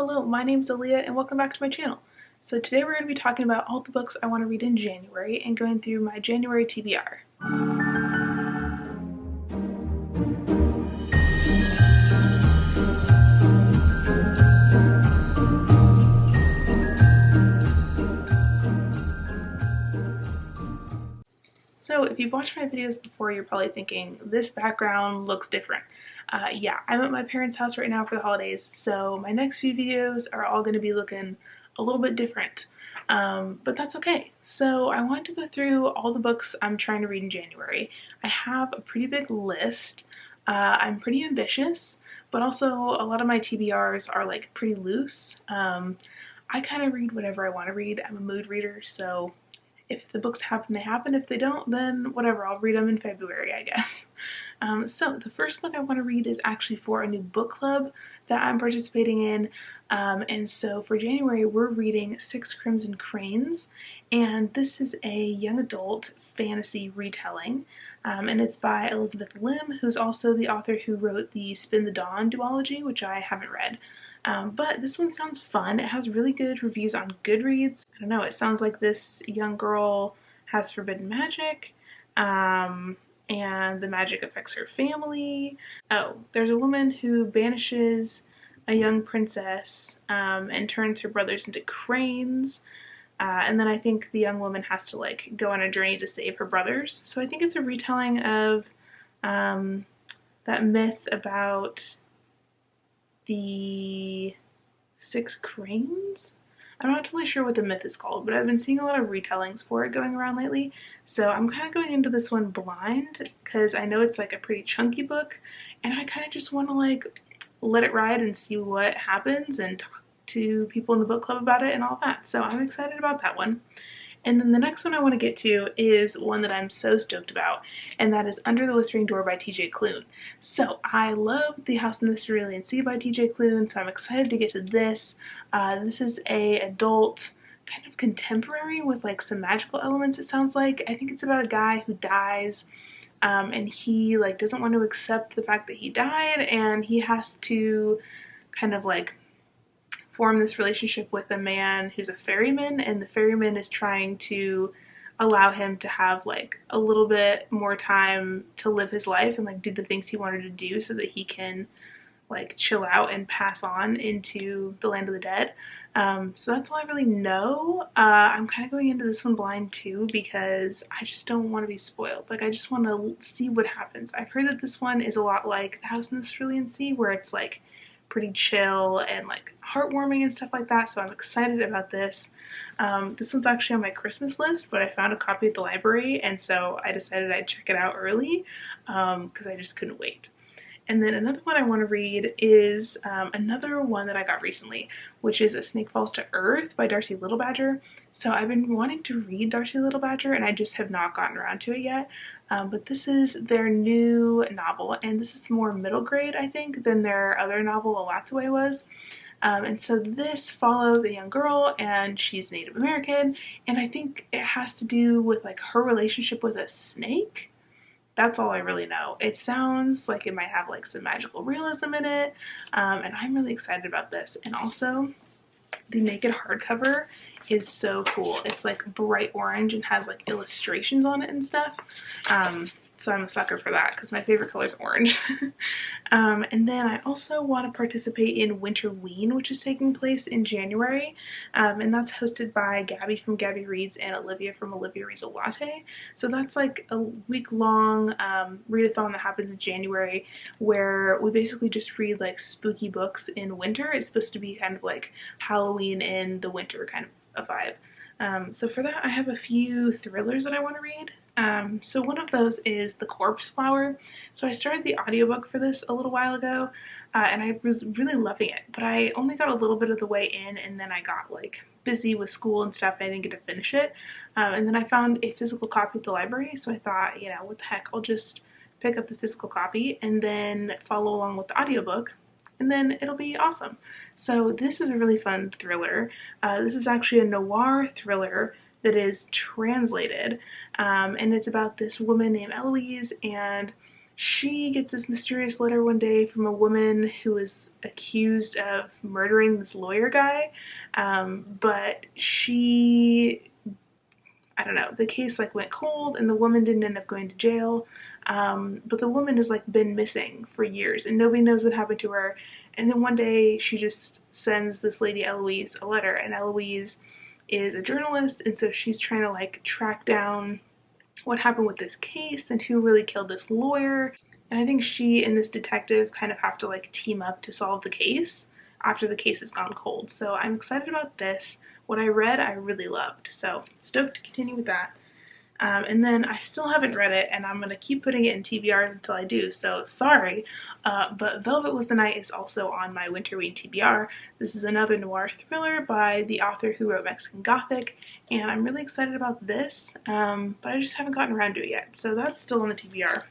Hello, my name's Aaliyah and welcome back to my channel. So today we're going to be talking about all the books I want to read in January and going through my January TBR. So if you've watched my videos before, you're probably thinking, this background looks different. Yeah, I'm at my parents' house right now for the holidays, so my next few videos are all going to be looking a little bit different. But that's okay. So I want to go through all the books I'm trying to read in January. I have a pretty big list. I'm pretty ambitious, but also a lot of my TBRs are like pretty loose. I kind of read whatever I want to read. I'm a mood reader, so if the books happen, they happen. If they don't, then whatever, I'll read them in February, I guess. So the first book I want to read is actually for a new book club that I'm participating in. And so for January, we're reading Six Crimson Cranes, and this is a young adult fantasy retelling. And it's by Elizabeth Lim, who's also the author who wrote the Spin the Dawn duology, which I haven't read. But this one sounds fun. It has really good reviews on Goodreads. I don't know, it sounds like this young girl has forbidden magic, and the magic affects her family. Oh, there's a woman who banishes a young princess and turns her brothers into cranes. And then I think the young woman has to like go on a journey to save her brothers. So I think it's a retelling of that myth about the Six Cranes? I'm not totally sure what the myth is called, but I've been seeing a lot of retellings for it going around lately. So I'm kind of going into this one blind because I know it's like a pretty chunky book and I kind of just want to like let it ride and see what happens and talk to people in the book club about it and all that. So I'm excited about that one. And then the next one I want to get to is one that I'm so stoked about, and that is Under the Whispering Door by TJ Klune. So I love The House in the Cerulean Sea by TJ Klune, so I'm excited to get to this. This is a adult kind of contemporary with like some magical elements, it sounds like. I think it's about a guy who dies, and he like doesn't want to accept the fact that he died, and he has to kind of like form this relationship with a man who's a ferryman, and the ferryman is trying to allow him to have like a little bit more time to live his life and like do the things he wanted to do so that he can like chill out and pass on into the land of the dead. So that's all I really know. I'm kind of going into this one blind too because I just don't want to be spoiled. Like I just want to see what happens. I've heard that this one is a lot like The House in the Cerulean Sea, where it's like pretty chill and like heartwarming and stuff like that, so I'm excited about this. This one's actually on my Christmas list, but I found a copy at the library, and so I decided I'd check it out early because I just couldn't wait. And then another one I want to read is another one that I got recently, which is A Snake Falls to Earth by Darcy Littlebadger. So I've been wanting to read Darcy Littlebadger and I just have not gotten around to it yet. But this is their new novel, and this is more middle grade, I think, than their other novel, Alots was. And so this follows a young girl, and she's Native American, and I think it has to do with like her relationship with a snake. That's all I really know. It sounds like it might have like some magical realism in it, and I'm really excited about this. And also, the naked hardcover is so cool. It's like bright orange and has like illustrations on it and stuff. So I'm a sucker for that because my favorite color is orange. And then I also want to participate in Winterween, which is taking place in January. And that's hosted by Gabby from Gabby Reads and Olivia from Olivia Reads a Latte. So that's like a week-long readathon that happens in January where we basically just read like spooky books in winter. It's supposed to be kind of like Halloween in the winter kind of a vibe. So for that, I have a few thrillers that I want to read. So one of those is The Corpse Flower. So I started the audiobook for this a little while ago, and I was really loving it, but I only got a little bit of the way in, and then I got like busy with school and stuff, and I didn't get to finish it. And then I found a physical copy at the library, so I thought, you know, what the heck, I'll just pick up the physical copy and then follow along with the audiobook, and then it'll be awesome. So this is a really fun thriller. This is actually a noir thriller that is translated, and it's about this woman named Eloise, and she gets this mysterious letter one day from a woman who is accused of murdering this lawyer guy, but I don't know, the case like went cold and the woman didn't end up going to jail. But the woman has like been missing for years and nobody knows what happened to her. And then one day she just sends this lady Eloise a letter, and Eloise is a journalist, and so she's trying to like track down what happened with this case and who really killed this lawyer. And I think she and this detective kind of have to like team up to solve the case after the case has gone cold. So I'm excited about this. What I read, I really loved. So stoked to continue with that. And then I still haven't read it, and I'm going to keep putting it in TBR until I do, so sorry. But Velvet Was the Night is also on my winterween TBR. This is another noir thriller by the author who wrote Mexican Gothic, and I'm really excited about this, but I just haven't gotten around to it yet, so that's still on the TBR.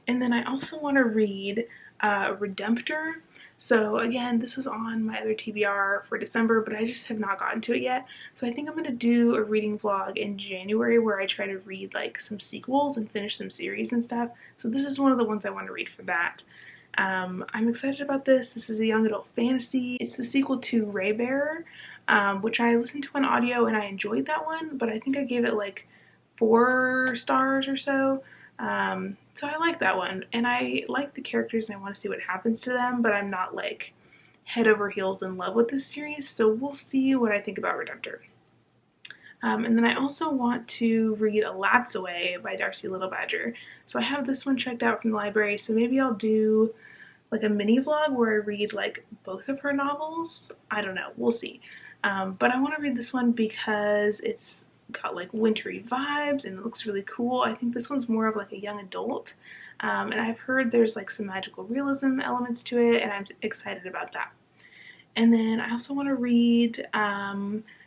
And then I also want to read Redemptor. So again, this was on my other TBR for December, but I just have not gotten to it yet. So I think I'm going to do a reading vlog in January where I try to read like some sequels and finish some series and stuff. So this is one of the ones I want to read for that. I'm excited about this. This is a young adult fantasy. It's the sequel to Raybearer, which I listened to on audio and I enjoyed that one, but I think I gave it like 4 stars or so. So I like that one, and I like the characters and I want to see what happens to them, but I'm not like head over heels in love with this series, so we'll see what I think about Redemptor. And then I also want to read *Alots Away* by Darcy Little Badger. So I have this one checked out from the library, so maybe I'll do like a mini vlog where I read like both of her novels. I don't know, we'll see. But I want to read this one because it's got like wintry vibes and it looks really cool. I think this one's more of like a young adult, and I've heard there's like some magical realism elements to it, and I'm excited about that. And then I also want to read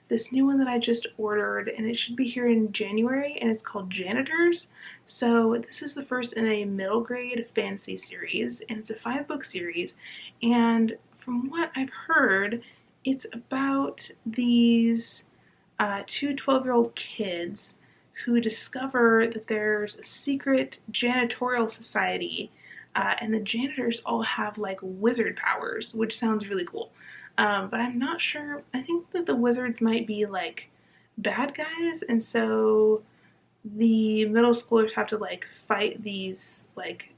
this new one that I just ordered, and it should be here in January, and it's called Janitors. So this is the first in a middle grade fantasy series, and it's a 5-book series, and from what I've heard, it's about these 2 12-year-old kids who discover that there's a secret janitorial society, and the janitors all have like wizard powers, which sounds really cool. But I'm not sure. I think that the wizards might be like bad guys, and so the middle schoolers have to like fight these like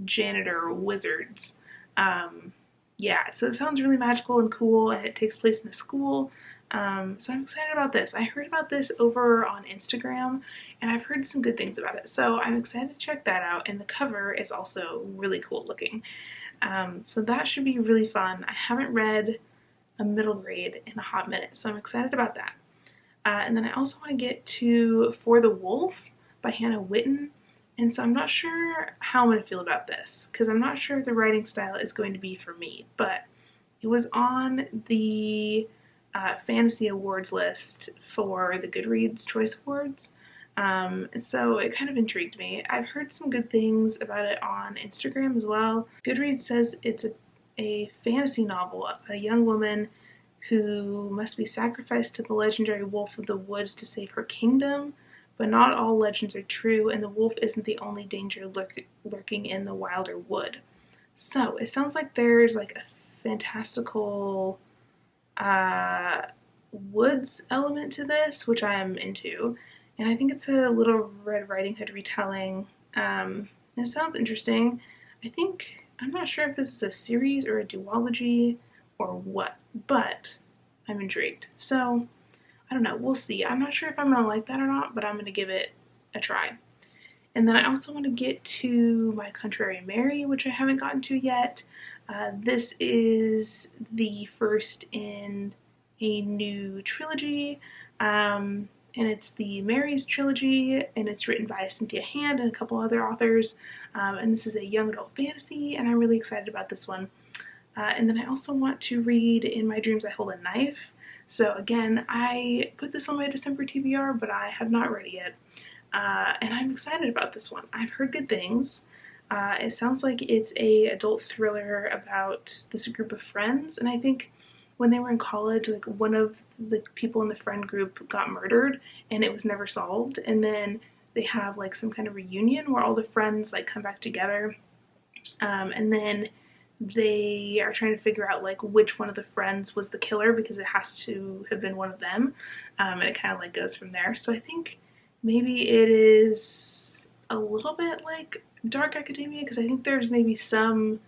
janitor wizards. Yeah, so it sounds really magical and cool, and it takes place in a school. So I'm excited about this. I heard about this over on Instagram, and I've heard some good things about it. So I'm excited to check that out, and the cover is also really cool looking. So that should be really fun. I haven't read a middle grade in a hot minute, so I'm excited about that. And then I also want to get to For the Wolf by Hannah Witten. And so I'm not sure how I'm going to feel about this, because I'm not sure if the writing style is going to be for me, but it was on the fantasy awards list for the Goodreads Choice Awards, and so it kind of intrigued me. I've heard some good things about it on Instagram as well. Goodreads says it's a fantasy novel, a young woman who must be sacrificed to the legendary wolf of the woods to save her kingdom, but not all legends are true, and the wolf isn't the only danger lurking in the wilder wood. So it sounds like there's like a fantastical woods element to this, which I am into, and I think it's a Little Red Riding Hood retelling, and it sounds interesting. I'm not sure if this is a series or a duology or what, but I'm intrigued. So I don't know, we'll see. I'm not sure if I'm gonna like that or not, but I'm gonna give it a try. And then I also want to get to My Contrary Mary, which I haven't gotten to yet. This is the first in a new trilogy, and it's the Mary's trilogy, and it's written by Cynthia Hand and a couple other authors, and this is a young adult fantasy, and I'm really excited about this one. And then I also want to read In My Dreams I Hold a Knife. So again, I put this on my December TBR, but I have not read it yet. And I'm excited about this one. I've heard good things. It sounds like it's a adult thriller about this group of friends, and I think when they were in college, like one of the people in the friend group got murdered and it was never solved, and then they have like some kind of reunion where all the friends like come back together, and then they are trying to figure out like which one of the friends was the killer, because it has to have been one of them, and it kind of like goes from there. So I think maybe it is a little bit like dark academia, because I think there's maybe some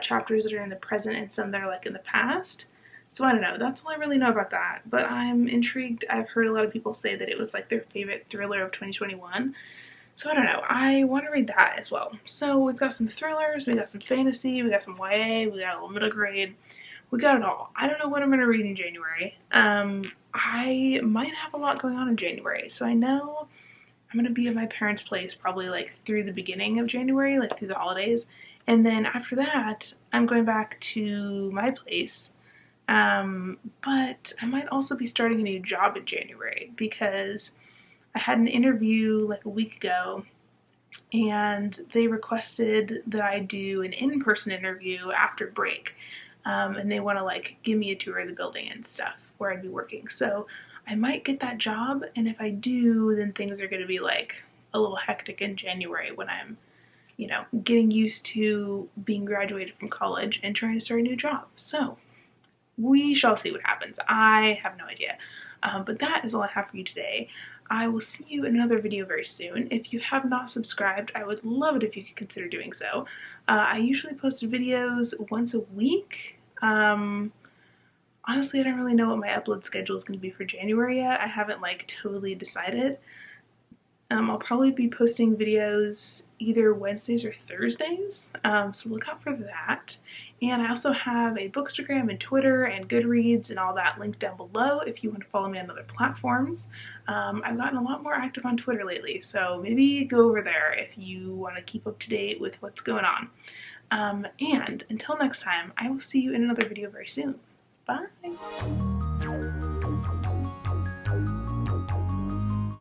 chapters that are in the present and some that are like in the past. So I don't know, that's all I really know about that, but I'm intrigued. I've heard a lot of people say that it was like their favorite thriller of 2021. So I don't know, I want to read that as well. So we've got some thrillers, we got some fantasy, we got some YA, we got a little middle grade, we got it all. I don't know what I'm going to read in January. I might have a lot going on in January, so I know I'm going to be at my parents' place probably like through the beginning of January, like through the holidays, and then after that I'm going back to my place. But I might also be starting a new job in January, because I had an interview like a week ago and they requested that I do an in-person interview after break. And they want to like give me a tour of the building and stuff where I'd be working. So I might get that job, and if I do, then things are going to be like a little hectic in January when I'm, you know, getting used to being graduated from college and trying to start a new job. So we shall see what happens. I have no idea. But that is all I have for you today. I will see you in another video very soon. If you have not subscribed, I would love it if you could consider doing so. I usually post videos once a week. Honestly, I don't really know what my upload schedule is going to be for January yet. I haven't like totally decided. I'll probably be posting videos either Wednesdays or Thursdays, so look out for that. And I also have a Bookstagram and Twitter and Goodreads and all that linked down below if you want to follow me on other platforms. I've gotten a lot more active on Twitter lately, so maybe go over there if you want to keep up to date with what's going on. And until next time, I will see you in another video very soon. Bye!